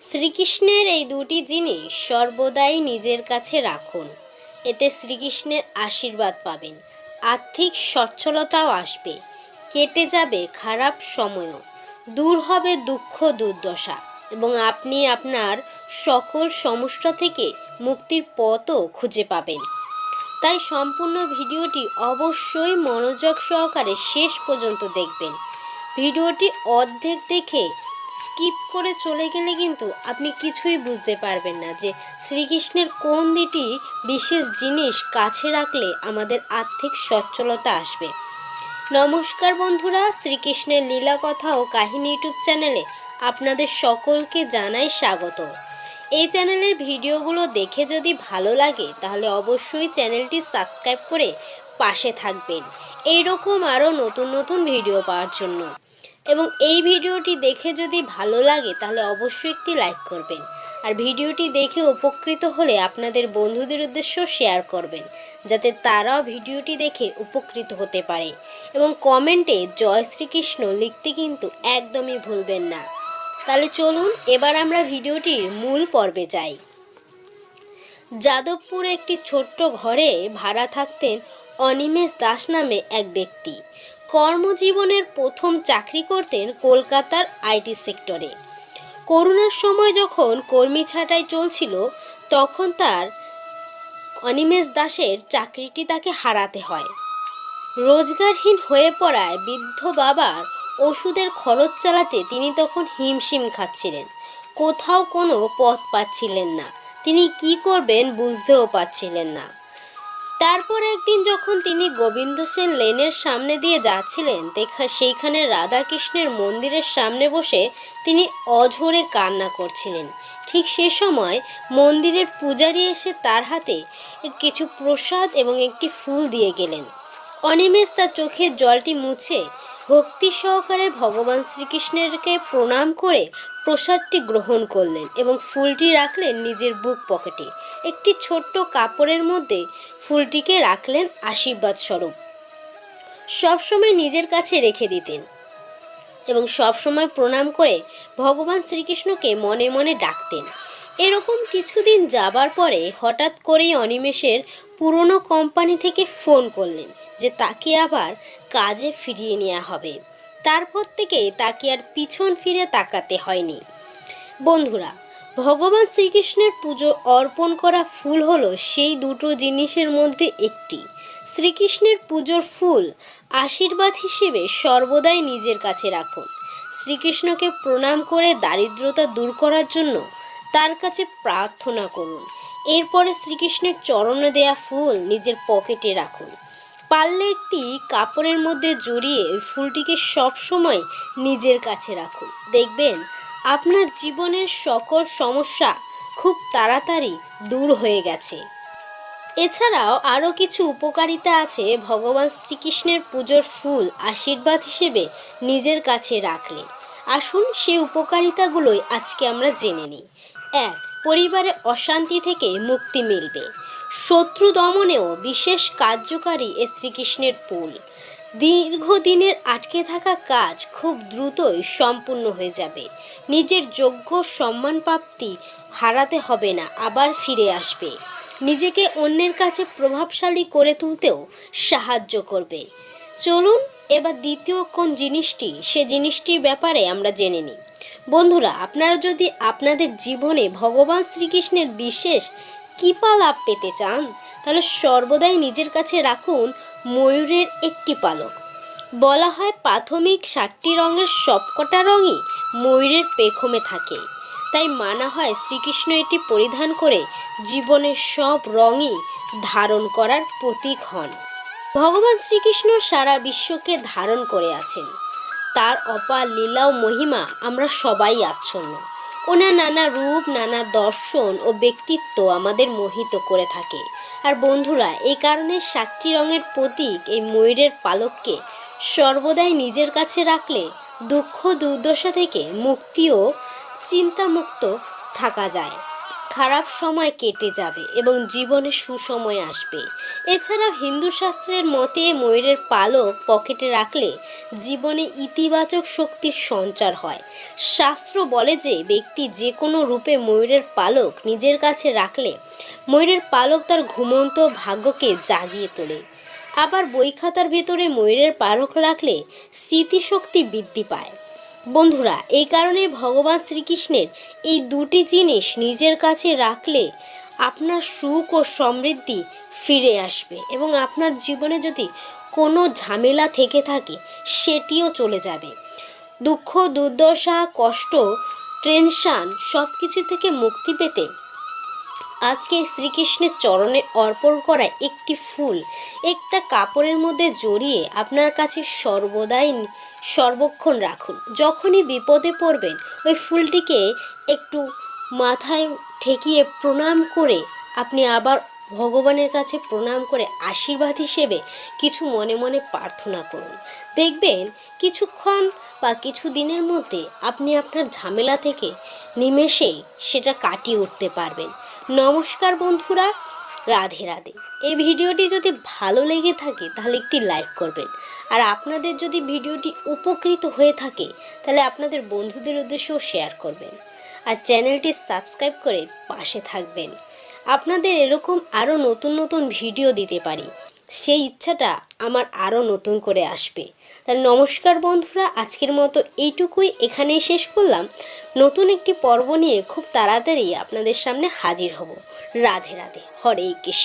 শ্রীকৃষ্ণের এই দুটি জিনিস সর্বদাই নিজের কাছে রাখুন। এতে শ্রীকৃষ্ণের আশীর্বাদ পাবেন, আর্থিক সচ্ছলতাও আসবে, কেটে যাবে খারাপ সময়ও, দূর হবে দুঃখ দুর্দশা এবং আপনি আপনার সকল সমস্যা থেকে মুক্তির পথও খুঁজে পাবেন। তাই সম্পূর্ণ ভিডিওটি অবশ্যই মনোযোগ সহকারে শেষ পর্যন্ত দেখবেন। ভিডিওটি অর্ধেক দেখে স্কিপ করে চলে গেলে কিন্তু আপনি কিছুই বুঝতে পারবেন না যে শ্রীকৃষ্ণের কোন দুটি বিশেষ জিনিস কাছে রাখলে আমাদের আর্থিক সচ্ছলতা আসবে। নমস্কার বন্ধুরা, শ্রীকৃষ্ণের লীলা কথা ও কাহিনী ইউটিউব চ্যানেলে আপনাদের সকলকে জানাই স্বাগত। এই চ্যানেলের ভিডিওগুলো দেখে যদি ভালো লাগে তাহলে অবশ্যই চ্যানেলটি সাবস্ক্রাইব করে পাশে থাকবেন এইরকম আরও নতুন নতুন ভিডিও পাওয়ার জন্য। এবং এই ভিডিওটি দেখে যদি ভালো লাগে তাহলে অবশ্যই একটি লাইক করবেন, আর ভিডিওটি দেখে উপকৃত হলে আপনাদের বন্ধুদের উদ্দেশ্যে শেয়ার করবেন যাতে তারাও ভিডিওটি দেখে উপকৃত হতে পারে। এবং কমেন্টে জয় শ্রীকৃষ্ণ লিখতে কিন্তু একদমই ভুলবেন না। তাহলে চলুন এবার আমরা ভিডিওটির মূল পর্বে যাই। যাদবপুরে একটি ছোট্ট ঘরে ভাড়া থাকতেন অনিমেষ দাস নামে এক ব্যক্তি। কর্মজীবনের প্রথম চাকরি করতেন কলকাতার আইটি সেক্টরে। করোনার সময় যখন কর্মী ছাঁটাই চলছিল তখন তার অনিমেষ দাসের চাকরিটি তাকে হারাতে হয়। রোজগারহীন হয়ে পড়ায় বৃদ্ধ বাবার ওষুধের খরচ চালাতে তিনি তখন হিমশিম খাচ্ছিলেন। কোথাও কোনো পথ পাচ্ছিলেন না, তিনি কি করবেন বুঝতেও পারছিলেন না। তারপর একদিন যখন তিনি গোবিন্দ সেন লেনের সামনে দিয়ে যাচ্ছিলেন সেইখানে রাধাকৃষ্ণের মন্দিরের সামনে বসে তিনি অঝোরে কান্না করছিলেন। ঠিক সে সময় মন্দিরের পূজারী এসে তার হাতে কিছু প্রসাদ এবং একটি ফুল দিয়ে গেলেন। অনিমেষ তার চোখের জলটি মুছে ভক্তি সহকারে ভগবান শ্রীকৃষ্ণেরকে প্রণাম করে প্রসাদটি গ্রহণ করলেন এবং ফুলটি রাখলেন নিজের বুক পকেটে। একটি ছোট্ট কাপড়ের মধ্যে ফুলটিকে রাখলেন আশীর্বাদ স্বরূপ। সবসময় নিজের কাছে রেখে দিতেন এবং সবসময় প্রণাম করে ভগবান শ্রীকৃষ্ণকে মনে মনে ডাকতেন। এরকম কিছুদিন যাবার পরে হঠাৎ করেই অনিমেষের পুরনো কোম্পানি থেকে ফোন করলেন যে তাকে আবার কাজে ফিরিয়ে নেওয়া হবে। তারপর থেকে তাকে আর পিছন ফিরে তাকাতে হয়নি। বন্ধুরা, ভগবান শ্রীকৃষ্ণের পুজো অর্পণ করা ফুল হলো সেই দুটো জিনিসের মধ্যে একটি। শ্রীকৃষ্ণের পুজোর ফুল আশীর্বাদ হিসেবে সর্বদাই নিজের কাছে রাখুন। শ্রীকৃষ্ণকে প্রণাম করে দারিদ্রতা দূর করার জন্য তার কাছে প্রার্থনা করুন। এরপরে শ্রীকৃষ্ণের চরণে দেয়া ফুল নিজের পকেটে রাখুন। পারলে একটি কাপড়ের মধ্যে জড়িয়ে ওই ফুলটিকে সবসময় নিজের কাছে রাখুন। দেখবেন আপনার জীবনের সকল সমস্যা খুব তাড়াতাড়ি দূর হয়ে গেছে। এছাড়াও আরও কিছু উপকারিতা আছে ভগবান শ্রীকৃষ্ণের পুজোর ফুল আশীর্বাদ হিসেবে নিজের কাছে রাখলে। আসুন সেই উপকারিতাগুলোই আজকে আমরা জেনে নিই। 1. পরিবারে অশান্তি থেকে মুক্তি মিলবে। শত্রু দমনেও বিশেষ কার্যকারী এ শ্রীকৃষ্ণের ফুল। দীর্ঘদিনের আটকে থাকা কাজ খুব দ্রুতই সম্পূর্ণ হয়ে যাবে। নিজের যোগ্য সম্মান প্রাপ্তি হারাতে হবে না, আবার ফিরে আসবে। নিজেকে অন্যের কাছে প্রভাবশালী করে তুলতেও সাহায্য করবে। চলুন এবার দ্বিতীয় কোন জিনিসটি সে জিনিসটির ব্যাপারে আমরা জেনে নিই। বন্ধুরা, আপনারা যদি আপনাদের জীবনে ভগবান শ্রীকৃষ্ণের বিশেষ কৃপা লাভ পেতে চান তাহলে সর্বদাই নিজের কাছে রাখুন ময়ূরের একটি পালক। বলা হয় প্রাথমিক 7টি রঙের সবকটা রঙই ময়ূরের পেখমে থাকে, তাই মানা হয় শ্রীকৃষ্ণ এটি পরিধান করে জীবনের সব রঙই ধারণ করার প্রতীক হন। ভগবান শ্রীকৃষ্ণ সারা বিশ্বকে ধারণ করে আছেন। তার অপার লীলা ও মহিমা আমরা সবাই আচ্ছন্ন। ওনার নানা রূপ, নানা দর্শন ও ব্যক্তিত্ব আমাদের মোহিত করে থাকে। আর বন্ধুরা, এই কারণে 7টি রঙের প্রতীক এই ময়ূরের পালককে সর্বদাই নিজের কাছে রাখলে দুঃখ দুর্দশা থেকে মুক্তি ও চিন্তামুক্ত থাকা যায়। খারাপ সময় কেটে যাবে এবং জীবনে সুসময় আসবে। এছাড়াও হিন্দু শাস্ত্রের মতে ময়ূরের পালক পকেটে রাখলে জীবনে ইতিবাচক শক্তির সঞ্চার হয়। শাস্ত্র বলে যে ব্যক্তি যে কোনো রূপে ময়ূরের পালক নিজের কাছে রাখলে ময়ূরের পালক তার ঘুমন্ত ভাগ্যকে জাগিয়ে তোলে। আবার বই খাতার ভেতরে ময়ূরের পালক রাখলে স্মৃতিশক্তি বৃদ্ধি পায়। বন্ধুরা, এই কারণে ভগবান শ্রীকৃষ্ণের এই দুটি জিনিস নিজের কাছে রাখলে আপনার সুখ ও সমৃদ্ধি ফিরে আসবে এবং আপনার জীবনে যদি কোনো ঝামেলা থেকে থাকে সেটিও চলে যাবে। দুঃখ, দুর্দশা, কষ্ট, টেনশন সব কিছু থেকে মুক্তি পেতে আজকে শ্রীকৃষ্ণের চরণে অর্পণ করা একটি ফুল একটা কাপড়ের মধ্যে জড়িয়ে আপনার কাছে সর্বদাই সর্বক্ষণ রাখুন। যখনই বিপদে পড়বেন ওই ফুলটিকে একটু মাথায় ঠেকিয়ে প্রণাম করে আপনি আবার ভগবানের কাছে প্রণাম করে আশীর্বাদ হিসেবে কিছু মনে মনে প্রার্থনা করুন। দেখবেন কিছুক্ষণ বা কিছু দিনের মধ্যে আপনি আপনার ঝামেলা থেকে নিমেষেই সেটা কাটিয়ে উঠতে পারবেন। নমস্কার বন্ধুরা, রাধে রাধে। এই ভিডিওটি যদি ভালো লেগে থাকে তাহলে একটি লাইক করবেন, আর আপনাদের যদি ভিডিওটি উপকৃত হয়ে থাকে তাহলে আপনাদের বন্ধুদের উদ্দেশ্যেও শেয়ার করবেন, আর চ্যানেলটি সাবস্ক্রাইব করে পাশে থাকবেন। আপনাদের এরকম আরও নতুন নতুন ভিডিও দিতে পারি, সেই ইচ্ছাটা আমার আরও নতুন করে আসবে। তাহলে নমস্কার বন্ধুরা, আজকের মতো এইটুকুই, এখানেই শেষ করলাম। নতুন একটি পর্ব নিয়ে খুব তাড়াতাড়ি আপনাদের সামনে হাজির হব। রাধে রাধে, হরে কৃষ্ণ।